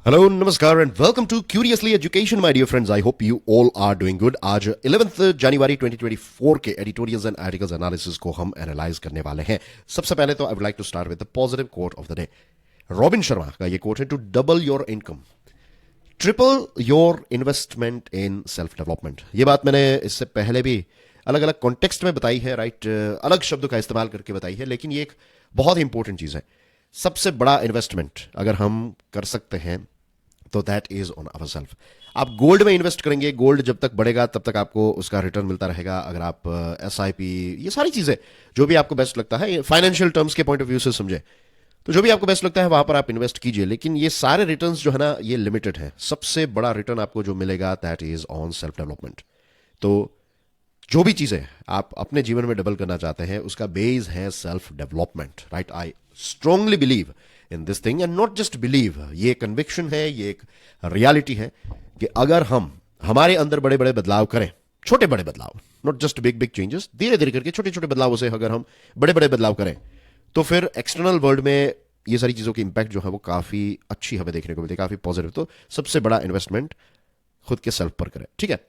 Hello नमस्कार and welcome to curiously education my dear friends. I hope you all are doing good. आज 11 जनवरी 2024 के editorials and articles analysis को हम analyse करने वाले हैं। सबसे पहले तो I would like to start with the positive quote of the day. Robin Sharma का ये कोट है, to double your income triple your investment in self development. ये बात मैंने इससे पहले भी अलग अलग कॉन्टेक्स्ट में बताई है, राइट, अलग शब्दों का इस्तेमाल करके बताई है, लेकिन ये एक बहुत ही इंपॉर्टेंट चीज है। सबसे बड़ा इन्वेस्टमेंट अगर हम कर सकते हैं तो that is on our self. आप गोल्ड में इन्वेस्ट करेंगे, गोल्ड जब तक बढ़ेगा तब तक आपको उसका रिटर्न मिलता रहेगा। अगर आप SIP, ये सारी चीजें जो भी आपको बेस्ट लगता है, फाइनेंशियल टर्म्स के पॉइंट ऑफ व्यू से समझे तो जो भी आपको बेस्ट लगता है वहां पर आप इन्वेस्ट कीजिए, लेकिन ये सारे रिटर्न्स जो है ना, ये लिमिटेड है। सबसे बड़ा रिटर्न आपको जो मिलेगा that is on self development. तो जो भी चीजें आप अपने जीवन में डबल करना चाहते हैं उसका बेस है self development, right. I strongly believe in this thing and not just believe, ये कन्विक्शन है, ये एक रियलिटी है कि अगर हम हमारे अंदर बड़े बड़े बदलाव करें, छोटे बड़े बदलाव, not just big big changes, धीरे धीरे करके छोटे छोटे बदलावों से अगर हम बड़े बड़े बदलाव करें तो फिर एक्सटर्नल वर्ल्ड में ये सारी चीजों की इंपैक्ट जो है वो काफी अच्छी हमें देखने को मिलती है, काफी पॉजिटिव। तो सबसे बड़ा इन्वेस्टमेंट खुद के सेल्फ पर करें, ठीक है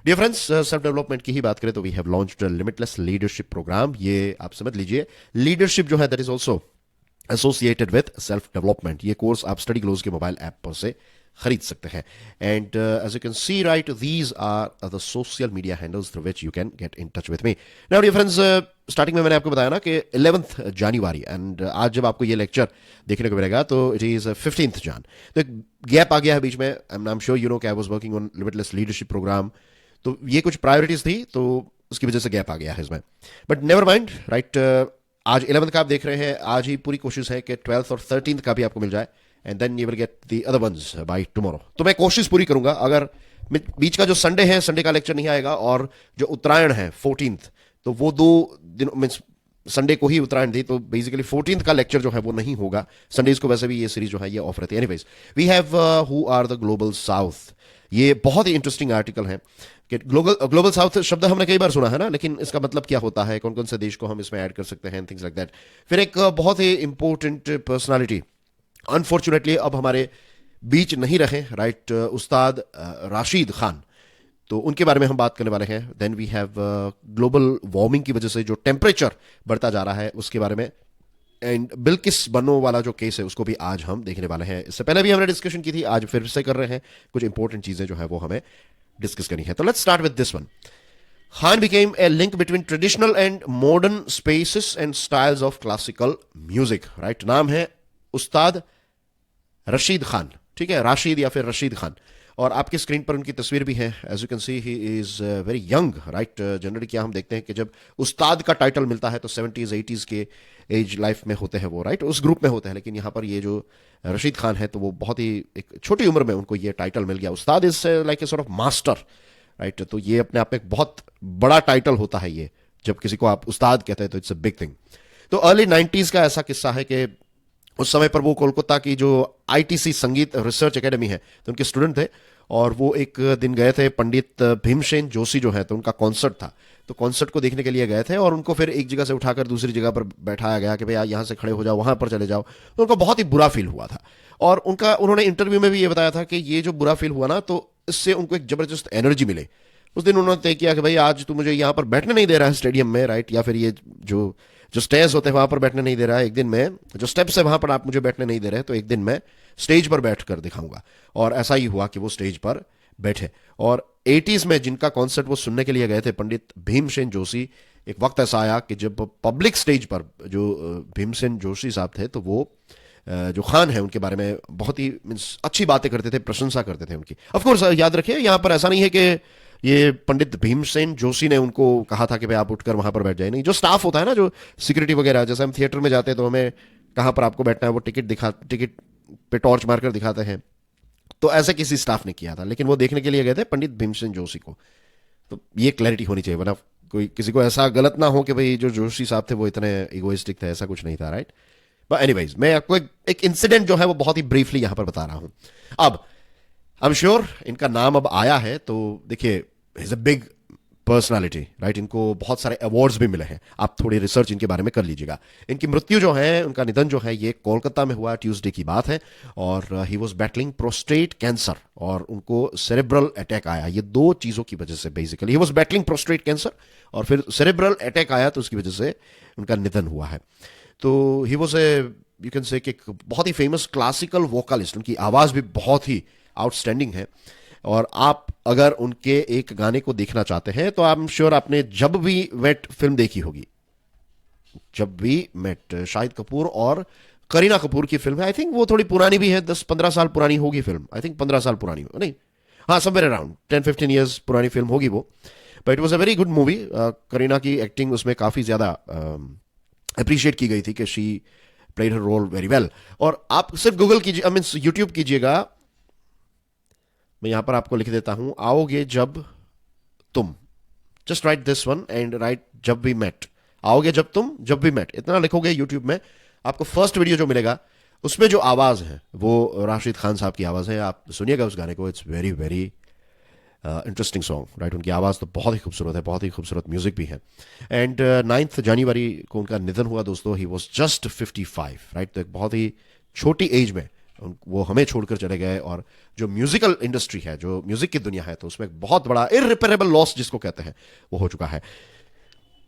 डियर फ्रेंड्स। सेल्फ डेवलपमेंट की ही बात करें तो we have launched limitless leadership program. ये आप समझ लीजिए, लीडरशिप जो है that is also associated with self development. ये कोर्स आप स्टडी ग्लोज के मोबाइल ऐप पर से खरीद सकते हैं। And as you can see, right, these are the social media handles through which you can get in touch with me. Now dear friends, starting में मैंने आपको बताया ना कि 11 जनवरी, एंड आज जब आपको ये लेक्चर देखने को मिलेगा तो इट इज 15 जन। तो एक गैप आ गया है बीच में। I am sure you know कि I was working on limitless leadership program, तो ये कुछ प्रायोरिटीज थी तो उसकी वजह से गैप आ गया है इसमें, बट नेवर माइंड, राइट। आज 11 का आप देख रहे हैं, आज ही पूरी कोशिश है कि 12th और 13th का भी आपको मिल जाए, and then you will get the other ones by tomorrow. तो मैं कोशिश पूरी करूंगा। अगर बीच का जो संडे है, संडे का लेक्चर नहीं आएगा, और जो उत्तरायण है 14th, तो वो 2 दिन मीन्स संडे को ही उत्तरायण थी, तो बेसिकली 14th का लेक्चर जो है वो नहीं होगा। संडेज को वैसे भी ये सीरीज जो है ये ऑफ रहती है। Anyways, we have who are the global south. ये बहुत ही इंटरेस्टिंग आर्टिकल है कि ग्लोबल साउथ शब्द हमने कई बार सुना है ना, लेकिन इसका मतलब क्या होता है, कौन कौन से देश को हम इसमें ऐड कर सकते हैं, थिंग्स लाइक दैट। फिर एक बहुत ही इंपॉर्टेंट पर्सनालिटी अनफॉर्चुनेटली अब हमारे बीच नहीं रहे, राइट, उस्ताद राशिद खान, तो उनके बारे में हम बात करने वाले हैं। Then we have global warming की वजह से जो टेम्परेचर बढ़ता जा रहा है उसके बारे में, एंड बिल्किस बनो वाला जो केस है उसको भी आज हम देखने वाले हैं। इससे पहले भी हमने डिस्कशन की थी, आज फिर से कर रहे हैं। कुछ इंपॉर्टेंट चीजें जो है वो हमें डिस्कस करनी है। तो let's start with this one. Khan became a link between traditional and modern spaces and styles of classical music, right? नाम है उस्ताद रशीद खान, ठीक है, राशिद या फिर रशीद खान। और आपकी स्क्रीन पर उनकी तस्वीर भी है। As you can see he is very young, right. Generally क्या हम देखते हैं कि जब उस्ताद का टाइटल मिलता है तो 70s 80s के एज लाइफ में होते हैं वो, राइट, उस ग्रुप में होते हैं। लेकिन यहाँ पर ये जो रशीद खान है तो वो बहुत ही एक छोटी उम्र में उनको ये टाइटल मिल गया। उस्ताद is like a sort of master, right. तो ये अपने आप में एक बहुत बड़ा टाइटल होता है ये, जब किसी को आप उस्ताद कहते हैं तो इट्स अ बिग थिंग। तो अर्ली 90s का ऐसा किस्सा है कि उस समय पर वो कोलकाता की जो ITC संगीत रिसर्च एकेडमी है तो उनके स्टूडेंट थे, और वो एक दिन गए थे, पंडित भीमसेन जोशी जो है तो उनका कॉन्सर्ट था, तो कॉन्सर्ट को देखने के लिए गए थे, और उनको फिर एक जगह से उठाकर दूसरी जगह पर बैठाया गया कि भैया यहाँ से खड़े हो जाओ, वहां पर चले जाओ। तो उनको बहुत ही बुरा फील हुआ था, और उन्होंने इंटरव्यू में भी ये बताया था कि ये जो बुरा फील हुआ ना, तो इससे उनको एक जबरदस्त एनर्जी मिले। उस दिन उन्होंने तय किया कि भाई आज तू मुझे यहाँ पर बैठने नहीं दे रहा है स्टेडियम में, राइट, या फिर ये जो जो स्टेज होते हैं वहां पर बैठने नहीं दे रहा है, एक दिन में जो स्टेप्स है वहां पर आप मुझे बैठने नहीं दे रहे, तो एक दिन मैं स्टेज पर बैठ कर दिखाऊंगा। और ऐसा ही हुआ कि वो स्टेज पर बैठे। और 80s में जिनका कॉन्सर्ट वो सुनने के लिए गए थे, पंडित भीमसेन जोशी, एक वक्त ऐसा आया कि जब पब्लिक स्टेज पर जो भीमसेन जोशी साहब थे तो वो जो खान है उनके बारे में बहुत ही मीन्स अच्छी बातें करते थे, प्रशंसा करते थे उनकी। ऑफकोर्स याद रखिए यहाँ पर ऐसा नहीं है कि ये पंडित भीमसेन जोशी ने उनको कहा था कि भाई आप उठकर वहां पर बैठ जाए, नहीं। जो स्टाफ होता है ना, जो सिक्योरिटी वगैरह, जैसे हम थिएटर में जाते हैं तो हमें कहाँ पर आपको बैठना है वो टिकट पे टॉर्च मारकर दिखाते हैं, तो ऐसे किसी स्टाफ ने किया था, लेकिन वो देखने के लिए गए थे पंडित भीमसेन जोशी को। तो ये क्लैरिटी होनी चाहिए, वरना कोई किसी को ऐसा गलत ना हो कि भाई जो जोशी साहब थे वो इतने इगोइस्टिक थे, ऐसा कुछ नहीं था, राइट। बट एनीवेज, मैं आपको एक इंसिडेंट जो है वो बहुत ही ब्रीफली यहां पर बता रहा हूं। अब आई एम श्योर इनका नाम अब आया है, तो देखिए, is a big personality, right. इनको बहुत सारे अवार्ड्स भी मिले हैं, आप थोड़ी रिसर्च इनके बारे में कर लीजिएगा। इनकी मृत्यु जो है, उनका निधन जो है, ये कोलकाता में हुआ, ट्यूसडे की बात है। और he was battling prostate cancer और उनको सेरेब्रल अटैक आया। ये दो चीज़ों की वजह से, basically he was battling prostate cancer और फिर सेरेब्रल अटैक आया, तो उसकी वजह से उनका निधन हुआ है। तो he was a, you can say, कि बहुत ही फेमस क्लासिकल वोकलिस्ट। उनकी आवाज़ भी बहुत ही आउटस्टैंडिंग है। और आप अगर उनके एक गाने को देखना चाहते हैं तो आई एम श्योर आपने जब वी मेट फिल्म देखी होगी। जब वी मेट शाहिद कपूर और करीना कपूर की फिल्म है। आई थिंक वो थोड़ी पुरानी भी है, 10-15 साल पुरानी होगी फिल्म। आई थिंक 15 साल पुरानी हो, नहीं, हाँ, समवेयर अराउंड 10-15 ईयर्स पुरानी फिल्म होगी वो। But it was a very good movie. Kareena की एक्टिंग उसमें काफ़ी ज़्यादा अप्रिशिएट की गई थी कि she played her role very well. और आप सिर्फ गूगल कीजिए, आई मीन यूट्यूब कीजिएगा, मैं यहां पर आपको लिख देता हूं, आओगे जब तुम, just right this one and right जब वी मेट। आओगे जब तुम, जब वी मेट, इतना लिखोगे यूट्यूब में, आपको फर्स्ट वीडियो जो मिलेगा उसमें जो आवाज है वो राशिद खान साहब की आवाज है। आप सुनिएगा उस गाने को, it's very very interesting song, right. उनकी आवाज़ तो बहुत ही खूबसूरत है, बहुत ही खूबसूरत म्यूजिक भी है। एंड 9 जनवरी को उनका निधन हुआ दोस्तों। He was just 55, right. तो एक बहुत ही छोटी एज में वो हमें छोड़कर चले गए। और जो म्यूजिकल इंडस्ट्री है, जो म्यूजिक की दुनिया है, तो उसमें एक बहुत बड़ा इररिपेरेबल लॉस जिसको कहते हैं वो हो चुका है।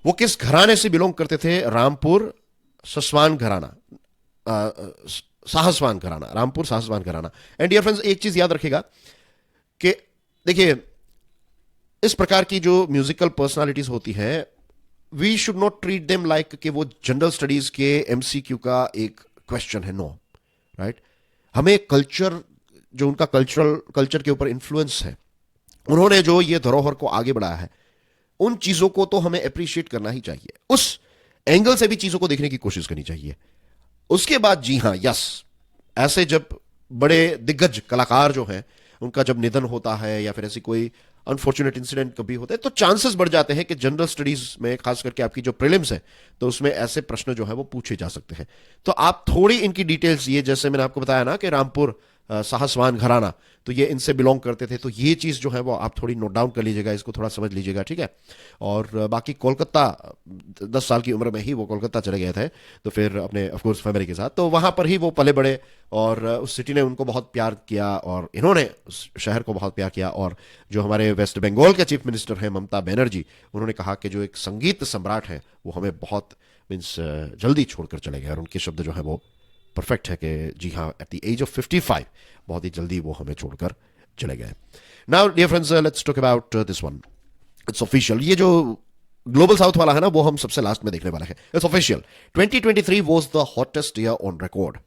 वो किस घराने से बिलोंग करते थे? रामपुर ससवान घराना, साहसवान घराना, रामपुर साहसवान घराना। एंड डियर फ्रेंड्स, एक चीज याद रखिएगा कि देखिए, इस प्रकार की जो म्यूजिकल पर्सनालिटीज होती है, we should not treat them like कि वो जनरल स्टडीज के एमसीक्यू का एक क्वेश्चन है। No, right. हमें कल्चर, जो उनका कल्चर के ऊपर इन्फ्लुएंस है, उन्होंने जो ये धरोहर को आगे बढ़ाया है, उन चीजों को तो हमें अप्रिशिएट करना ही चाहिए। उस एंगल से भी चीजों को देखने की कोशिश करनी चाहिए। उसके बाद जी हां, यस, ऐसे जब बड़े दिग्गज कलाकार जो हैं, उनका जब निधन होता है या फिर ऐसी कोई अनफॉर्चुनेट इंसिडेंट कभी होता है, तो चांसेस बढ़ जाते हैं कि जनरल स्टडीज में, खास करके आपकी जो प्रीलिम्स है, तो उसमें ऐसे प्रश्न जो है वो पूछे जा सकते हैं। तो आप थोड़ी इनकी डिटेल्स, ये जैसे मैंने आपको बताया ना कि रामपुर साहसवान घराना, तो ये इनसे बिलोंग करते थे, तो ये चीज़ जो है वो आप थोड़ी नोट डाउन कर लीजिएगा, इसको थोड़ा समझ लीजिएगा, ठीक है। और बाकी कोलकाता, 10 साल की उम्र में ही वो कोलकाता चले गए थे, तो फिर अपने ऑफकोर्स फैमिली के साथ, तो वहाँ पर ही वो पले बड़े। और उस सिटी ने उनको बहुत प्यार किया और इन्होंने उस शहर को बहुत प्यार किया। और जो हमारे वेस्ट बंगाल के चीफ मिनिस्टर हैं ममता बनर्जी, उन्होंने कहा कि जो एक संगीत सम्राट है वो हमें बहुत मीन्स जल्दी छोड़कर चले गए। और उनके शब्द जो है वो परफेक्ट है कि जी हाँ, एट द एज ऑफ 55 बहुत ही जल्दी वो हमें छोड़कर चले गए। Now dear friends, let's talk about this one. It's official, ये जो ग्लोबल साउथ वाला है ना, वो हम सबसे लास्ट में देखने वाले हैं। It's official, 2023 was the hottest year on record.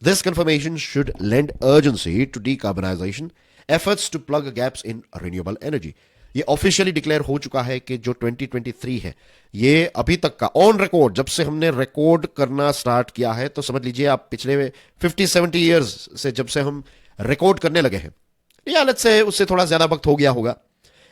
This confirmation should lend urgency to decarbonization efforts to plug gaps in renewable energy. ये ऑफिशियली डिक्लेयर हो चुका है कि जो 2023 है, ये अभी तक का ऑन रिकॉर्ड, जब से हमने रिकॉर्ड करना स्टार्ट किया है, तो समझ लीजिए आप पिछले 50-70 ईयर्स से जब से हम रिकॉर्ड करने लगे हैं, या लेट्स से उससे थोड़ा ज्यादा वक्त हो गया होगा।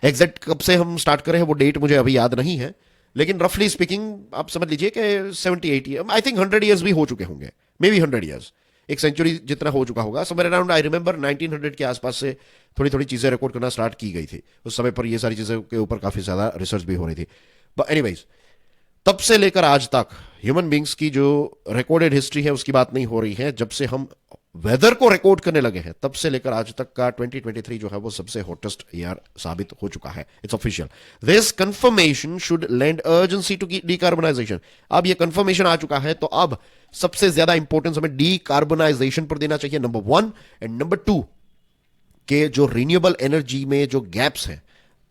एग्जैक्ट कब से हम स्टार्ट करें हैं वो डेट मुझे अभी याद नहीं है, लेकिन रफली स्पीकिंग आप समझ लीजिए कि 70-80, आई थिंक 100 ईयर्स भी हो चुके होंगे, मे बी 100 ईयर्स, एक सेंचुरी जितना हो चुका होगा समवेयर अराउंड। आई रिमेंबर 1900 के आसपास से थोड़ी थोड़ी चीजें रिकॉर्ड करना स्टार्ट की गई थी। उस समय पर ये सारी चीजों के ऊपर काफी ज्यादा रिसर्च भी हो रही थी। बट एनीवेज, तब से लेकर आज तक ह्यूमन बींग्स की जो रिकॉर्डेड हिस्ट्री है उसकी बात नहीं हो रही है। जब से हम वेदर को रिकॉर्ड करने लगे हैं, तब से लेकर आज तक का 2023 जो है वो सबसे हॉटेस्ट ईयर साबित हो चुका है। It's official, this confirmation should lend urgency to decarbonization. अब ये कंफर्मेशन आ चुका है, तो अब सबसे ज्यादा इंपॉर्टेंस हमें डीकार्बोनाइजेशन पर देना चाहिए, नंबर 1। एंड नंबर 2 के जो रिन्यूएबल एनर्जी में जो गैप्स हैं,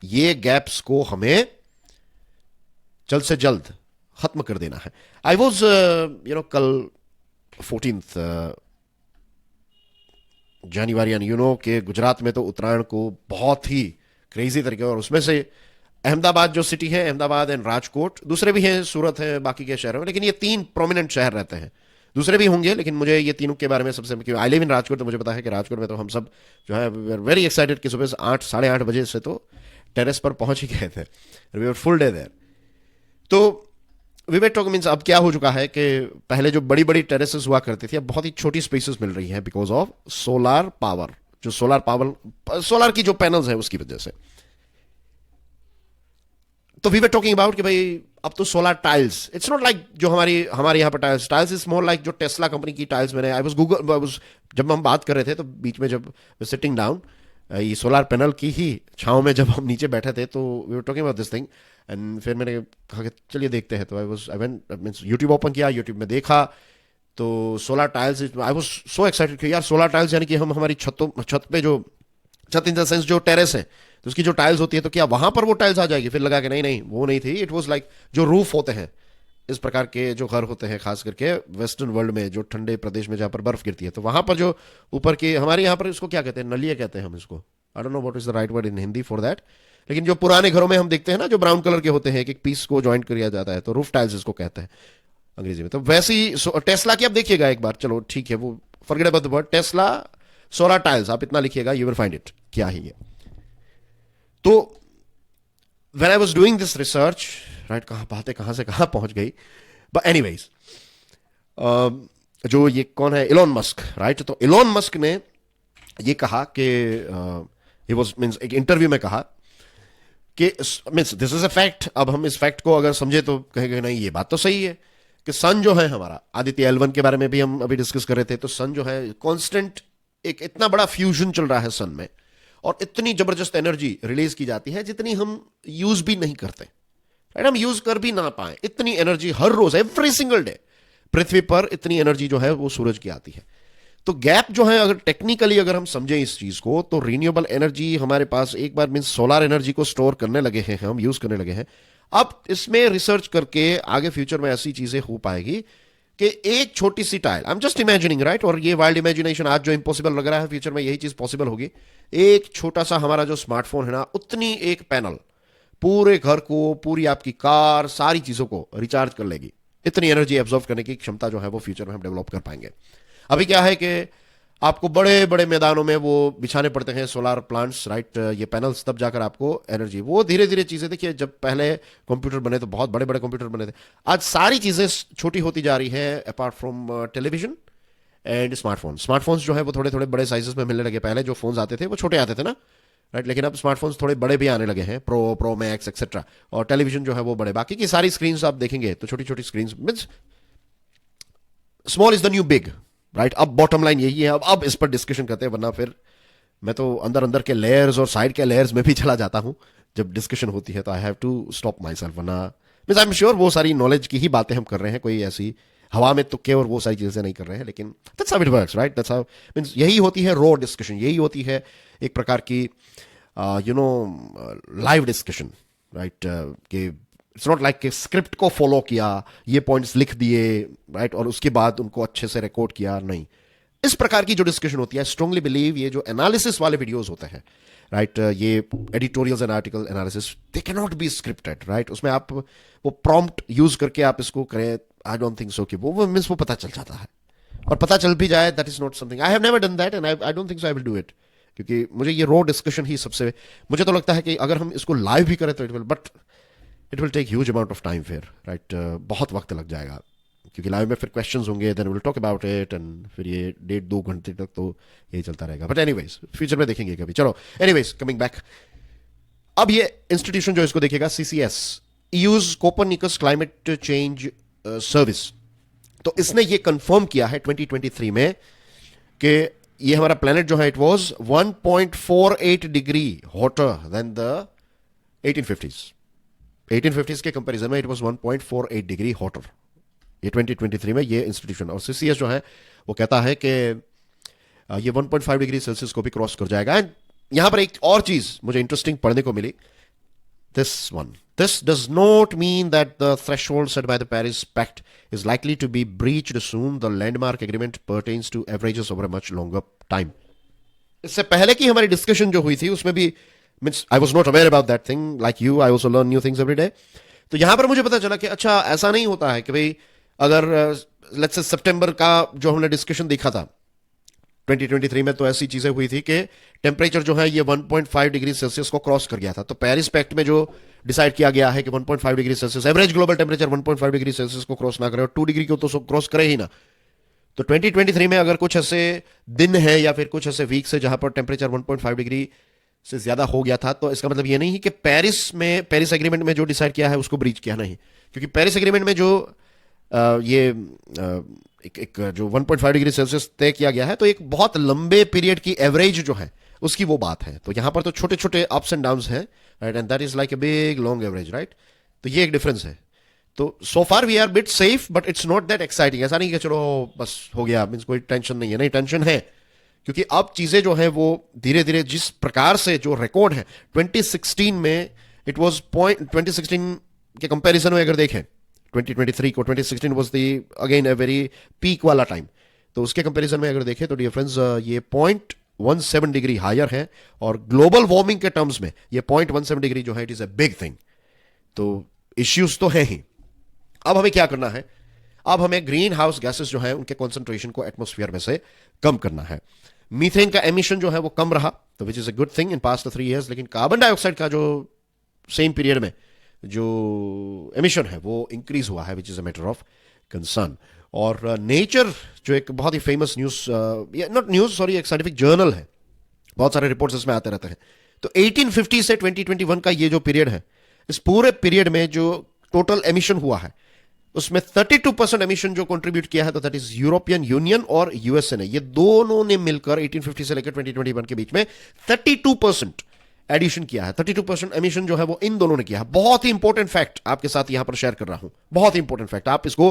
ये गैप्स को हमें जल्द से जल्द खत्म कर देना है। आई वॉज कल 14 जनवरी, एंड के गुजरात में तो उत्तरायण को बहुत ही क्रेजी तरीके, और उसमें से अहमदाबाद जो सिटी है, अहमदाबाद एंड राजकोट, दूसरे भी हैं, सूरत है, बाकी के शहरों में, लेकिन ये 3 प्रोमिनेंट शहर रहते हैं। दूसरे भी होंगे, लेकिन मुझे ये तीनों के बारे में सबसे, आई लिव इन राजकोट, तो मुझे पता है कि राजकोट में तो हम सब जो है वेरी एक्साइटेड कि सुबह 8-8:30 बजे से तो टेरेस पर पहुंच ही गए थे, we were full day there. तो विवेक टॉक मीन्स अब क्या हो चुका है कि पहले जो बड़ी बड़ी टेरेसेस हुआ करती थी, अब बहुत ही छोटी स्पेसेस मिल रही हैं बिकॉज ऑफ सोलार पावर। जो सोलार की जो पैनल्स हैं उसकी वजह से। तो वी वर टॉकिंग अबाउट कि भाई अब तो solar tiles, it's not like जो हमारे यहाँ पर tiles tiles is more like जो टेस्ला कंपनी की टाइल्स मैंने आई वाज गूगल जब हम बात कर रहे थे तो बीच में जब सिटिंग डाउन ये सोलर पैनल की ही छांव में जब हम नीचे बैठे थे तो we were talking about this thing and फिर मैंने कहा कि चलिए देखते हैं, तो I went means YouTube open किया, यूट्यूब में देखा तो solar tiles, I was so excited कि यार सोलर टाइल्स यानी कि हम हमारी छत पे जो छत इन द सेंस जो टेरेस है तो उसकी जो टाइल्स होती है तो क्या वहां पर वो टाइल्स आ जाएगी, फिर लगा कि नहीं नहीं वो नहीं थी, इट वाज लाइक जो रूफ होते हैं इस प्रकार के जो घर होते हैं खास करके वेस्टर्न वर्ल्ड में जो ठंडे प्रदेश में जहां पर बर्फ गिरती है तो वहां पर जो ऊपर की हमारे यहाँ पर इसको क्या कहते हैं, नलिया कहते हैं हम इसको, I don't know what is the right word in Hindi for that, लेकिन जो पुराने घरों में हम देखते हैं ना जो ब्राउन कलर के होते हैं एक पीस को ज्वाइंट किया जाता है तो रूफ टाइल्स इसको कहते हैं अंग्रेजी में। तो वैसी टेस्ला की आप देखिएगा एक बार, चलो ठीक है वो forget about the word Tesla solar tiles, आप इतना लिखिएगा यू विल फाइंड इट क्या ही है। तो when I was doing this research right, कहां बातें कहां से कहां पहुंच गई, बट एनीवेज जो ये कौन है इलॉन मस्क राइट, तो इलॉन मस्क ने ये कहा कि ही वाज मींस एक इंटरव्यू में कहा कि means this is a fact, अब हम इस फैक्ट को अगर समझे तो कहेंगे नहीं ये बात तो सही है कि सन जो है हमारा आदित्य L1 के बारे में भी हम अभी डिस्कस कर रहे थे, तो सन जो है कांस्टेंट एक इतना बड़ा फ्यूजन चल रहा है सन में और इतनी जबरदस्त एनर्जी रिलीज की जाती है जितनी हम यूज भी नहीं करते राइट, हम यूज कर भी ना पाए इतनी एनर्जी हर रोज एवरी सिंगल डे पृथ्वी पर इतनी एनर्जी जो है वो सूरज की आती है। तो गैप जो है अगर टेक्निकली अगर हम समझें इस चीज को तो रिन्यूएबल एनर्जी हमारे पास एक बार मींस सोलर एनर्जी को स्टोर करने लगे हैं, हम यूज करने लगे हैं। अब इसमें रिसर्च करके आगे फ्यूचर में ऐसी चीजें हो पाएगी कि एक छोटी सी tile, I am just imagining right, और ये वाइल्ड इमेजिनेशन आज जो इंपॉसिबल लग रहा है फ्यूचर में यही चीज पॉसिबल होगी। एक छोटा सा हमारा जो स्मार्टफोन है ना उतनी एक पैनल पूरे घर को पूरी आपकी कार सारी चीजों को रिचार्ज कर लेगी, इतनी एनर्जी एब्जॉर्व करने की क्षमता जो है वो फ्यूचर में हम डेवलप कर पाएंगे। अभी क्या है कि आपको बड़े बड़े मैदानों में वो बिछाने पड़ते हैं सोलर प्लांट्स राइट, ये पैनल्स, तब जाकर आपको एनर्जी, वो धीरे धीरे चीजें, देखिए जब पहले कंप्यूटर बने तो बहुत बड़े बड़े कंप्यूटर बने थे, आज सारी चीजें छोटी होती जा रही है apart from television and smartphones जो है वो थोड़े थोड़े बड़े साइजेस में मिलने लगे, पहले जो फोन्स आते थे वो छोटे आते थे ना राइट, लेकिन अब स्मार्टफोन्स थोड़े बड़े भी आने लगे हैं, प्रो मैक्स एक्सेट्रा, और टेलीविजन जो है वो बड़े, बाकी की सारी स्क्रीन आप देखेंगे तो छोटी छोटी screen means small is the new big right. अब बॉटम लाइन यही है, अब इस पर डिस्कशन करते हैं, वरना फिर मैं तो अंदर अंदर के लेयर्स और साइड के लेयर्स में भी चला जाता हूं जब डिस्कशन होती है, तो I have to stop myself, वरना मीन्स आई एम श्योर वो सारी नॉलेज की ही बातें हम कर रहे हैं, कोई ऐसी हवा में तुक्के और वो सारी चीजें नहीं कर रहे हैं, लेकिन that's how it works right, that's how means यही होती है रॉ डिस्कशन, यही होती है एक प्रकार की you know live discussion right, कि इट्स नॉट लाइक कि स्क्रिप्ट को फॉलो किया, ये पॉइंट्स लिख दिए राइट और उसके बाद उनको अच्छे से रिकॉर्ड किया, नहीं, इस प्रकार की जो डिस्कशन होती है, स्ट्रांगली बिलीव ये जो एनालिसिस वाले वीडियोस होते हैं राइट, ये editorials and article analysis, they can not be scripted right, उसमें आप वो प्रॉम्प्ट यूज करके आप इसको करें, आई डोंट थिंक सो कि वो मींस वो पता चल जाता है, और पता चल भी जाए that is not something I have never done that and I don't think so I will do it, क्योंकि मुझे ये रॉ डिस्कशन ही सबसे, मुझे तो लगता है कि अगर हम इसको लाइव भी करें तो it will take huge amount of time फिर राइट, बहुत वक्त लग जाएगा, क्योंकि लाइव में फिर क्वेश्चंस होंगे, then will talk about it and फिर ये 1.5-2 घंटे तक तो यही चलता रहेगा, बट एनीवेज फ्यूचर में देखेंगे कभी। चलो एनीवेज कमिंग बैक, अब ये इंस्टीट्यूशन जो इसको देखेगा CCS, use Copernicus climate change service, तो इसने ये कंफर्म किया है 2023 में कि ये हमारा प्लेनेट जो है it was 1.48 degree hotter then the 1850s के कंपैरिजन में इट वाज 1.48 डिग्री हॉटर, ये 2023 में ये इंस्टीट्यूशन, और CCS जो है वो कहता है कि ये 1.5 डिग्री सेल्सियस को भी क्रॉस कर जाएगा। एंड यहां पर एक और चीज मुझे इंटरेस्टिंग पढ़ने को मिली, this does not mean that the threshold set by the Paris Pact is likely to be breached soon. The landmark agreement pertains to averages over a much longer time. इससे पहले की हमारी डिस्कशन जो हुई थी उसमें भी means I was not aware about that thing, like you I also learn new things every day. तो यहां पर मुझे पता चला कि अच्छा ऐसा नहीं होता है कि भाई अगर लेट्स से सितंबर का जो हमने डिस्कशन देखा था 2023 में, तो ऐसी चीजें हुई थी कि टेम्परेचर जो है ये 1.5 डिग्री सेल्सियस को क्रॉस कर गया था, तो पेरिस पैक्ट में जो डिसाइड किया गया है कि 1.5 degree Celsius average global temperature 1.5 degree Celsius को क्रॉस ना करे और 2 डिग्री को तो क्रॉस करे ही ना, तो 2023 में अगर कुछ ऐसे दिन है या फिर कुछ ऐसे वीक्स है जहां पर टेम्परेचर 1.5 डिग्री से ज्यादा हो गया था, तो इसका मतलब ये नहीं है कि पेरिस एग्रीमेंट में जो डिसाइड किया है उसको ब्रीच किया, नहीं। क्योंकि पेरिस एग्रीमेंट में जो ये एक जो 1.5 डिग्री सेल्सियस तय किया गया है, तो एक बहुत लंबे पीरियड की एवरेज जो है उसकी वो बात है। तो यहां पर तो छोटे छोटे अप्स एंड डाउन्स हैं, right, and that is like a big long average, right. तो ये एक डिफरेंस है। तो so far we are bit safe, but it's not that exciting. ऐसा नहीं कि चलो बस हो गया, मीन्स कोई टेंशन नहीं है, नहीं, टेंशन है। क्योंकि अब चीजें जो है वो धीरे धीरे जिस प्रकार से जो रिकॉर्ड है 2016 में, इट वाज पॉइंट 2016 के कंपैरिजन में अगर देखें 2023 को, 2016 was the again a very peak वाला टाइम। तो उसके कंपैरिजन में अगर देखें तो डियर फ्रेंड्स ये 0.17 डिग्री हायर है, और ग्लोबल वार्मिंग के टर्म्स में ये 0.17 डिग्री जो है it is a big thing. तो इश्यूज तो है ही। अब हमें क्या करना है? अब हमें ग्रीन हाउस गैसेस जो है उनके कॉन्सेंट्रेशन को एटमॉस्फेयर में से कम करना है। मीथेन का एमिशन जो है वो कम रहा, तो विच is a good thing in past 3 years, लेकिन कार्बन डाइऑक्साइड का जो सेम पीरियड में जो एमिशन है वो इंक्रीज हुआ है, which is a matter of concern. और नेचर जो एक बहुत ही famous news, not news sorry, एक साइंटिफिक जर्नल है, बहुत सारे रिपोर्ट्स इसमें आते रहते हैं। तो 1850 से 2021 का ये जो पीरियड है, इस पूरे पीरियड में जो टोटल एमिशन हुआ है उसमें 32% एमिशन जो कंट्रीब्यूट किया है, तो दैट इज यूरोपियन यूनियन और यूएसए ने। ये दोनों ने मिलकर 1850 से लेकर 2021 के बीच में 32% एडिशन किया है। 32% एमिशन जो है वो इन दोनों ने किया है। बहुत ही इंपॉर्टेंट फैक्ट आपके साथ यहां पर शेयर कर रहा हूं, बहुत ही इंपॉर्टेंट फैक्ट। आप इसको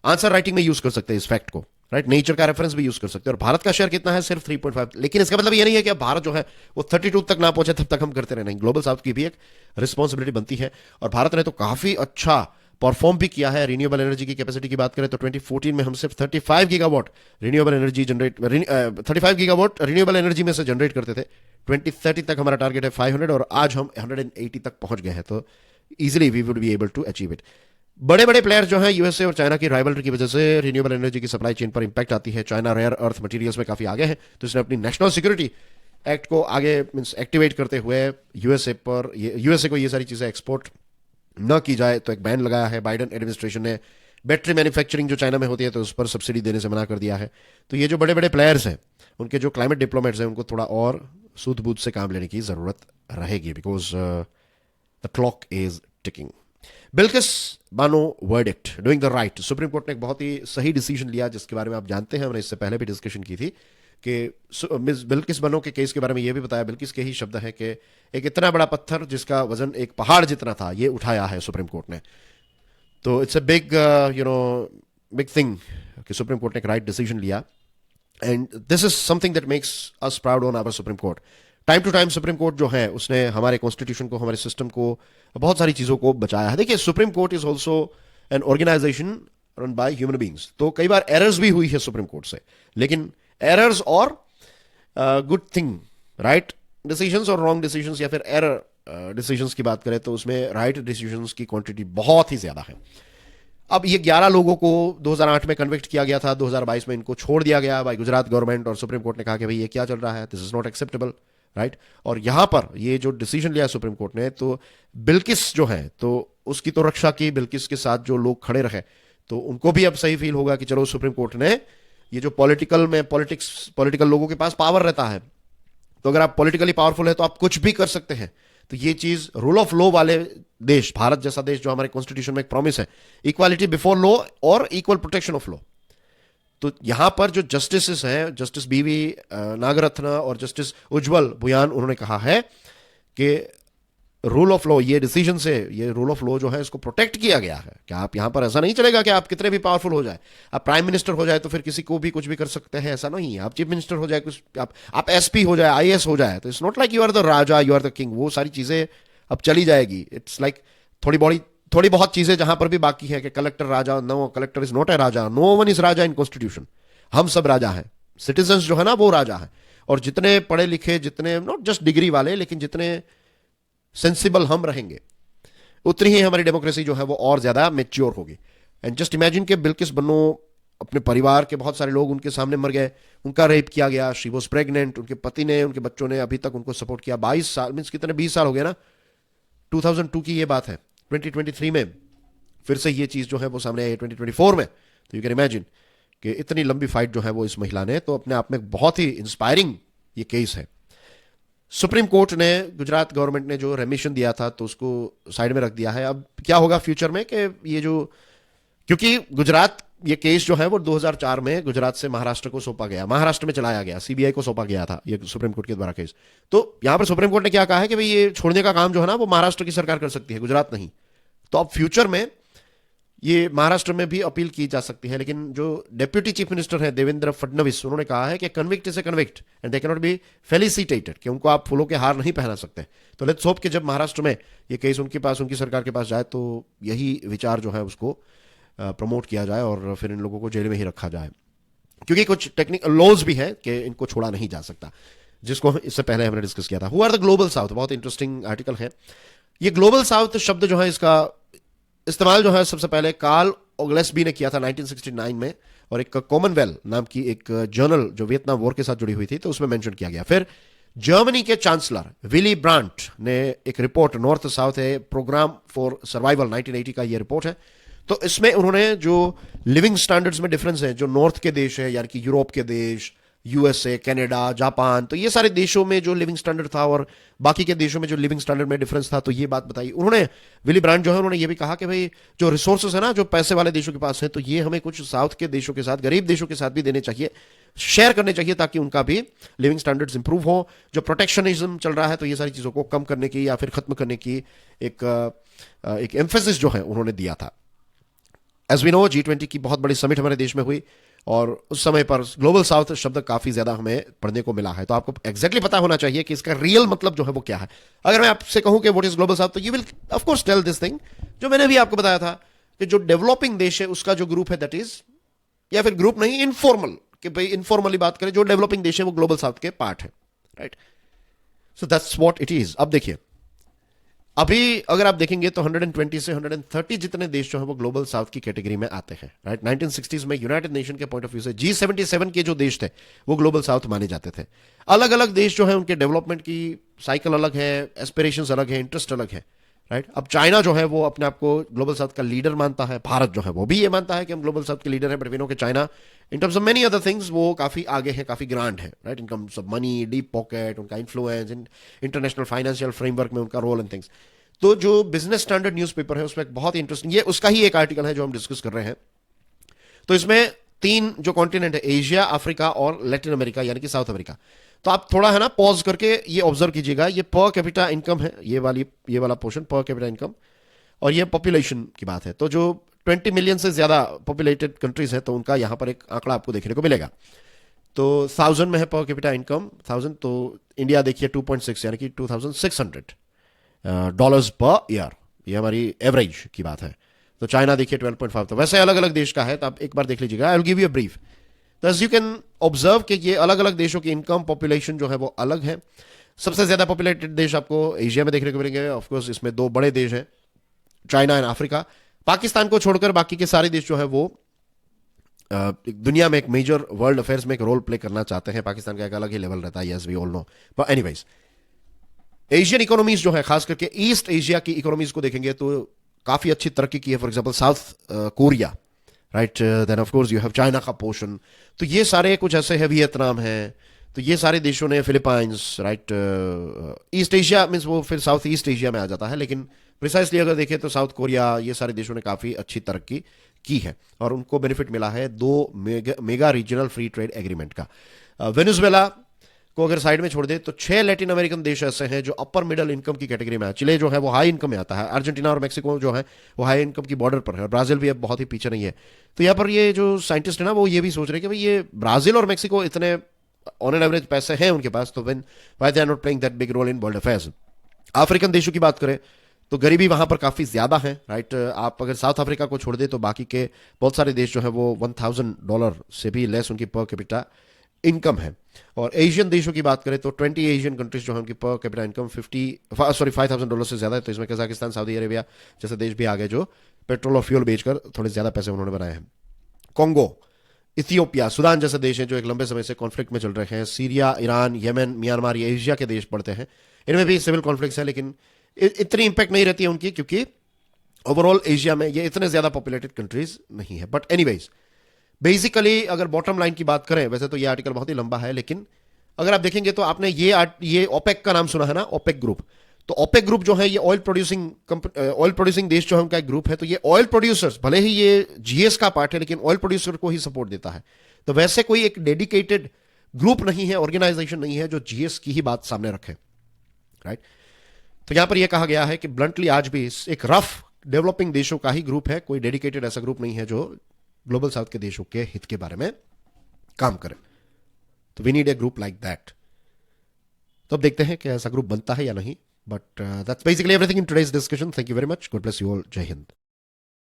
आंसर राइटिंग में यूज कर सकते हैं इस फैक्ट को, राइट। नेचर का रेफरेंस भी यूज कर सकते हैं। और भारत का शेयर कितना है? सिर्फ 3.5। लेकिन इसका मतलब ये नहीं है कि अब भारत जो है वो 32 तक ना पहुंचे तब तक हम करते रहना। ग्लोबल साउथ की भी एक रिस्पॉन्सिबिलिटी बनती है, और भारत ने तो काफी अच्छा परफॉर्म भी किया है। रिन्यूएबल एनर्जी की कैपेसिटी की बात करें तो 2014 में हम सिर्फ 35 gigawatt renewable energy generate 35 gigawatt renewable energy में से जनरेट करते थे। 2030 तक हमारा टारगेट है 500, और आज हम 180 तक पहुंच गए हैं। तो easily we would be able to achieve it. बड़े बड़े प्लेयर जो हैं यूएसए और चाइना की राइवलरी की वजह से रिन्यूएबल एनर्जी की सप्लाई चेन पर इंपैक्ट आती है। चाइना रेयर अर्थ मटेरियल्स में काफी आगे है, तो इसने अपनी नेशनल सिक्योरिटी एक्ट को आगे मींस एक्टिवेट करते हुए यूएसए को ये सारी चीजें एक्सपोर्ट न की जाए तो एक बैन लगाया है। बाइडेन एडमिनिस्ट्रेशन ने बैटरी मैन्युफैक्चरिंग जो चाइना में होती है तो उस पर सब्सिडी देने से मना कर दिया है। तो ये जो बड़े बड़े प्लेयर्स हैं उनके जो क्लाइमेट डिप्लोमेट्स हैं उनको थोड़ा और सूझबूझ से काम लेने की जरूरत रहेगी, because the clock is ticking. Bilkis Bano verdict, doing the right. Supreme court ने एक बहुत ही सही डिसीजन लिया, जिसके बारे में आप जानते हैं, हमने इससे पहले भी डिस्कशन की थी कि मिस बिल्किस बानो के केस के बारे में यह भी बताया। बिल्किस के ही शब्द है कि एक इतना बड़ा पत्थर जिसका वजन एक पहाड़ जितना था, ये उठाया है सुप्रीम कोर्ट ने। तो it's a big big thing कि सुप्रीम कोर्ट ने एक राइट डिसीजन लिया, and this is something that makes us proud on our supreme court. Time to time supreme court जो है उसने हमारे कॉन्स्टिट्यूशन को, हमारे सिस्टम को, बहुत सारी चीजों को बचाया है। देखिए, supreme court is also an organization run by human beings. तो कई बार एरर्स भी हुई है सुप्रीम कोर्ट से, लेकिन एरर्स और गुड थिंग, राइट डिसीजंस और रॉन्ग डिसीजंस, या फिर एरर डिसीजंस की बात करें तो उसमें राइट डिसीजंस की क्वांटिटी बहुत ही ज्यादा है। अब ये 11 लोगों को 2008 में कन्विक्ट किया गया था, 2022 में इनको छोड़ दिया गया बाय गुजरात गवर्नमेंट, और सुप्रीम कोर्ट ने कहा कि भाई ये क्या चल रहा है, this is not acceptable, right. और यहां पर ये जो डिसीजन लिया सुप्रीम कोर्ट ने, तो बिल्किस जो है तो उसकी तो रक्षा की, बिल्किस के साथ जो लोग खड़े रहे तो उनको भी अब सही फील होगा कि चलो सुप्रीम कोर्ट ने ये जो पॉलिटिकल लोगों के पास पावर रहता है, तो अगर आप पॉलिटिकली पावरफुल है तो आप कुछ भी कर सकते हैं। तो ये चीज रूल ऑफ लॉ वाले देश, भारत जैसा देश जो हमारे कॉन्स्टिट्यूशन में एक प्रॉमिस है, इक्वालिटी बिफोर लॉ और इक्वल प्रोटेक्शन ऑफ लॉ। तो यहां पर जो जस्टिस हैं, जस्टिस बीवी नागरत्न और जस्टिस उज्जवल भुयान, उन्होंने कहा है कि रूल ऑफ लॉ, ये डिसीजन से ये रूल ऑफ लॉ जो है इसको प्रोटेक्ट किया गया है कि आप यहां पर ऐसा नहीं चलेगा कि आप कितने भी पावरफुल हो जाए, आप प्राइम मिनिस्टर हो जाए तो फिर किसी को भी कुछ भी कर सकते हैं, ऐसा नहीं है। आप चीफ मिनिस्टर हो जाए, कुछ आप एसपी हो जाए, आईएएस हो जाए, तो it's not like you are the राजा, यू आर द किंग। वो सारी चीजें अब चली जाएगी। इट्स लाइक थोड़ी बहुत चीजें जहां पर भी बाकी है कि कलेक्टर राजा, no, collector is not a राजा, नो वन इज राजा इन कॉन्स्टिट्यूशन। हम सब राजा हैं, सिटीजन्स जो है ना वो राजा है। और जितने पढ़े लिखे, जितने नॉट जस्ट डिग्री वाले, लेकिन जितने सेंसिबल हम रहेंगे, उतनी ही हमारी डेमोक्रेसी जो है वो और ज्यादा मेच्योर होगी। एंड जस्ट इमेजिन के बिल्किस बन्नो, अपने परिवार के बहुत सारे लोग उनके सामने मर गए, उनका रेप किया गया, शी वॉज प्रेग्नेंट, उनके पति ने, उनके बच्चों ने अभी तक उनको सपोर्ट किया। 22 साल मीन्स कितने, 20 साल हो गए ना, 2002 की ये बात है, 2023 में फिर से ये चीज जो है वो सामने आई, 2024 में। तो यू कैन इमेजिन कि इतनी लंबी फाइट जो है वो इस महिला ने, तो अपने आप में बहुत ही इंस्पायरिंग ये केस है। सुप्रीम कोर्ट ने, गुजरात गवर्नमेंट ने जो रेमिशन दिया था तो उसको साइड में रख दिया है। अब क्या होगा फ्यूचर में कि ये जो, क्योंकि गुजरात, ये केस जो है वो 2004 में गुजरात से महाराष्ट्र को सौंपा गया, महाराष्ट्र में चलाया गया, सीबीआई को सौंपा गया था ये सुप्रीम कोर्ट के द्वारा केस। तो यहां पर सुप्रीम कोर्ट ने क्या कहा है कि भाई ये छोड़ने का काम जो है ना वो महाराष्ट्र की सरकार कर सकती है, गुजरात नहीं। तो अब फ्यूचर में ये महाराष्ट्र में भी अपील की जा सकती है, लेकिन जो डेप्यूटी चीफ मिनिस्टर है देवेंद्र फडणवीस, उन्होंने कहा है कि convict is a convict and they can not be felicitated, कि उनको आप फूलों के हार नहीं पहना सकते। तो लेट्स होप कि जब महाराष्ट्र में ये केस उनके पास, उनकी सरकार के पास जाए तो यही विचार जो है उसको प्रमोट किया जाए और फिर इन लोगों को जेल में ही रखा जाए, क्योंकि कुछ टेक्निकल लॉज भी है कि इनको छोड़ा नहीं जा सकता, जिसको इससे पहले हमने डिस्कस किया था। Who are the global south, बहुत इंटरेस्टिंग आर्टिकल है ये। ग्लोबल साउथ शब्द जो है इसका इस्तेमाल जो है सबसे पहले कार्ल ओग्लेसबी ने किया था 1969 में, और एक कॉमनवेल्थ नाम की एक जर्नल जो वियतनाम वॉर के साथ जुड़ी हुई थी तो उसमें मेंशन किया गया। फिर जर्मनी के चांसलर विली ब्रांट ने एक report, north south a program for survival, 1980 का ये रिपोर्ट है। तो इसमें उन्होंने जो लिविंग स्टैंडर्ड्स में डिफरेंस है, जो नॉर्थ के देश है यानी कि यूरोप के देश, यूएसए, कनाडा, जापान, तो ये सारे देशों में जो लिविंग स्टैंडर्ड था और बाकी के देशों में जो लिविंग स्टैंडर्ड में डिफरेंस था, तो ये बात बताई उन्होंने। विली ब्रांड जो है उन्होंने ये भी कहा कि भाई जो रिसोर्सेस है ना, जो पैसे वाले देशों के पास है, तो ये हमें कुछ साउथ के देशों के साथ, गरीब देशों के साथ भी देने चाहिए, शेयर करने चाहिए, ताकि उनका भी लिविंग स्टैंडर्ड्स इंप्रूव हो। जो प्रोटेक्शनिज्म चल रहा है तो ये सारी चीजों को कम करने की या फिर खत्म करने की एक एम्फेसिस जो है उन्होंने दिया था। एज वी नो G20 की बहुत बड़ी समिट हमारे देश में हुई और उस समय पर ग्लोबल साउथ शब्द काफी ज्यादा हमें पढ़ने को मिला है। तो आपको एग्जैक्टली पता होना चाहिए कि इसका रियल मतलब जो है वो क्या है। अगर मैं आपसे कहूं कि व्हाट इज ग्लोबल साउथ, तो you will of course tell this thing जो मैंने भी आपको बताया था कि जो डेवलपिंग देश है उसका जो ग्रुप है दैट इज, या फिर ग्रुप नहीं, इनफॉर्मल, कि भाई इनफॉर्मली बात करें, जो डेवलपिंग देश है वो ग्लोबल साउथ के पार्ट है, right. So that's what it is. अब देखिए, अभी अगर आप देखेंगे तो 120 से 130 जितने देश जो है वो ग्लोबल साउथ की कैटेगरी में आते हैं, राइट। 1960s में यूनाइटेड नेशन के पॉइंट ऑफ व्यू से G77 के जो देश थे वो ग्लोबल साउथ माने जाते थे। अलग अलग देश जो है उनके डेवलपमेंट की साइकिल अलग है, एस्पिरेशंस अलग है, इंटरेस्ट अलग है, राइट। अब चाइना जो है वो अपने आप को ग्लोबल साउथ का लीडर मानता है, भारत जो है वो भी ये मानता है कि हम ग्लोबल साउथ के लीडर हैं, बट वी नो कि China in terms of many other things वो काफी आगे है, काफी ग्रांड है, right. In terms of money, deep pocket, उनका इन्फ्लुएंस, इंटरनेशनल फाइनेंशियल फ्रेमवर्क में उनका रोल एंड थिंग्स। तो जो बिजनेस स्टैंडर्ड न्यूज़पेपर है उसमें बहुत इंटरेस्टिंग, ये उसका ही एक आर्टिकल है जो हम डिस्कस कर रहे हैं। तो इसमें 3 जो कॉन्टिनेंट है, एशिया, अफ्रीका और लैटिन अमेरिका यानी कि साउथ अमेरिका। तो आप थोड़ा है ना पॉज करके ये ऑब्जर्व कीजिएगा, ये पर कैपिटा इनकम है, ये वाला पोर्शन पर कैपिटा इनकम, और ये पॉपुलेशन की बात है। तो जो 20 मिलियन से ज्यादा पॉपुलेटेड कंट्रीज है तो उनका यहां पर एक आंकड़ा आपको देखने को मिलेगा। तो 1000 में है पर कैपिटा इनकम 1000, तो इंडिया देखिए 2.6 यानी कि $2600 पर ईयर, ये हमारी एवरेज की बात है। तो चाइना देखिए 12.5। तो वैसे अलग अलग देश का है, तो आप एक बार देख लीजिएगा। I will give you a brief. तो एज यू कैन ऑब्जर्व कि ये अलग अलग देशों की इनकम, पॉपुलेशन जो है वो अलग है। सबसे ज्यादा पॉपुलेटेड देश आपको एशिया में देखने को मिलेंगे। ऑफकोर्स इसमें 2 बड़े देश हैं, चाइना एंड अफ्रीका। पाकिस्तान को छोड़कर बाकी के सारे देश जो है वो दुनिया में एक मेजर वर्ल्ड अफेयर्स में एक रोल प्ले करना चाहते हैं। पाकिस्तान का एक अलग ही लेवल रहता है, yes we all know. But anyways, Asian economies जो है, खास करके ईस्ट एशिया की इकोनॉमीज को देखेंगे तो काफी अच्छी तरक्की की है। For example South Korea, right, then of course you have China का पोर्शन। तो ये सारे कुछ ऐसे है, वियतनाम है, तो ये सारे देशों ने, Philippines, right, east Asia means वो फिर साउथ ईस्ट एशिया में आ जाता है, लेकिन प्रिसाइसली अगर देखें तो साउथ कोरिया, ये सारे देशों ने काफी अच्छी तरक्की की है और उनको बेनिफिट मिला है 2 mega regional free trade agreement का। वेनेजुएला को अगर साइड में छोड़ दे तो 6 लैटिन अमेरिकन देश ऐसे हैं जो अपर मिडिल इनकम की कैटेगरी में है। चिले जो है वो हाई इनकम में आता है, अर्जेंटीना और मेक्सिको जो है वो हाई इनकम की बॉर्डर पर है, और ब्राजील भी अब बहुत ही पीछे नहीं है। तो यहाँ पर ये जो साइंटिस्ट है ना वो ये भी सोच रहे हैं कि भाई ये ब्राजील और मेक्सिको इतने ऑन एन एवरेज पैसे हैं उनके पास, तो why they are not playing that big role in world affairs. African देशों की बात करें तो गरीबी वहां पर काफी ज्यादा है, राइट। आप अगर साउथ अफ्रीका को छोड़ दे तो बाकी के बहुत सारे देश जो है वो $1000 से भी लेस उनकी पर कैपिटा इनकम है। और एशियन देशों की बात करें तो 20 एशियन कंट्रीज जो है उनकी पर कैपिटा इनकम $5000 से ज्यादा है। तो इसमें कजाकिस्तान, सऊदी अरेबिया जैसे देश भी आ गए जो पेट्रोल और फ्यूल बेचकर थोड़े ज्यादा पैसे उन्होंने बनाए हैं। कॉन्गो, इथियोपिया, सूडान जैसे देश हैं जो एक लंबे समय से कॉन्फ्लिक्ट में चल रहे हैं। सीरिया, ईरान, येमेन, म्यांमार, ये एशिया के देश पड़ते हैं। इनमें भी सिविल कॉन्फ्लिक्ट है, लेकिन इतनी इंपैक्ट नहीं रहती है उनकी, क्योंकि ओवरऑल एशिया में ये इतने ज्यादा पॉपुलेटेड कंट्रीज नहीं है। बट एनीवेज, बेसिकली अगर बॉटम लाइन की बात करें, वैसे तो ये आर्टिकल बहुत ही लंबा है, लेकिन अगर आप देखेंगे तो आपने ये ओपेक का नाम सुना है ना, ओपेक ग्रुप। तो ओपेक ग्रुप जो है ये ऑयल प्रोड्यूसिंग देश जो है उनका एक ग्रुप है। तो ये ऑयल प्रोड्यूसर्स, भले ही ये जीएस का पार्ट है, लेकिन ऑयल प्रोड्यूसर को ही सपोर्ट देता है। तो वैसे कोई एक डेडिकेटेड ग्रुप नहीं है, ऑर्गेनाइजेशन नहीं है जो जीएस की ही बात सामने रखे, राइट। तो यहां पर यह कहा गया है कि ब्लंटली आज भी एक रफ डेवलपिंग देशों का ही ग्रुप है, कोई डेडिकेटेड ऐसा ग्रुप नहीं है जो ग्लोबल साउथ के देशों के हित के बारे में काम करे। तो we need a group like that. तो अब देखते हैं कि ऐसा ग्रुप बनता है या नहीं। But that's basically everything in today's discussion. Thank you very much. God bless you all. जय हिंद।